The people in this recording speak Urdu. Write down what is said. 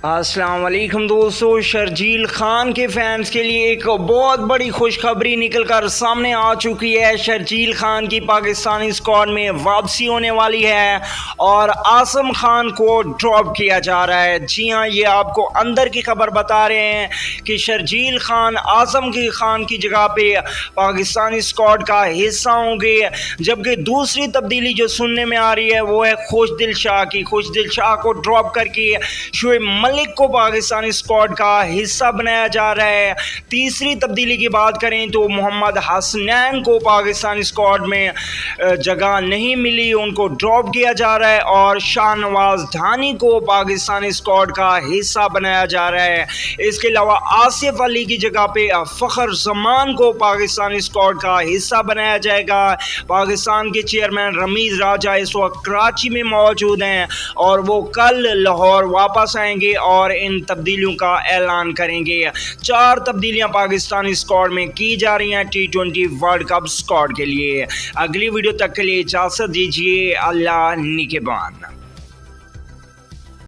السلام علیکم دوستو، شرجیل خان کے فینس کے لیے ایک بہت بڑی خوشخبری نکل کر سامنے آ چکی ہے۔ شرجیل خان کی پاکستانی اسکواڈ میں واپسی ہونے والی ہے اور عاصم خان کو ڈراپ کیا جا رہا ہے۔ جی ہاں، یہ آپ کو اندر کی خبر بتا رہے ہیں کہ شرجیل خان عاصم خان کی جگہ پہ پاکستانی اسکواڈ کا حصہ ہوں گے، جبکہ دوسری تبدیلی جو سننے میں آ رہی ہے وہ ہے خوشدل شاہ کی۔ خوشدل شاہ کو ڈراپ کر کے شعیب ملک کو پاکستانی اسکواڈ کا حصہ بنایا جا رہا ہے۔ تیسری تبدیلی کی بات کریں تو محمد حسنین کو پاکستانی اسکواڈ میں جگہ نہیں ملی، ان کو ڈراپ کیا جا رہا ہے اور شاہ نواز دھانی کو پاکستانی اسکواڈ کا حصہ بنایا جا رہا ہے۔ اس کے علاوہ آصف علی کی جگہ پہ فخر زمان کو پاکستانی اسکواڈ کا حصہ بنایا جائے گا۔ پاکستان کے چیئرمین رمیز راجہ اس وقت کراچی میں موجود ہیں اور وہ کل لاہور واپس آئیں گے اور ان تبدیلیوں کا اعلان کریں گے۔ 4 تبدیلیاں پاکستانی اسکواڈ میں کی جا رہی ہیں T20 ورلڈ کپ اسکواڈ کے لیے۔ اگلی ویڈیو تک کے لیے اجازت دیجیے۔ اللہ نگہبان۔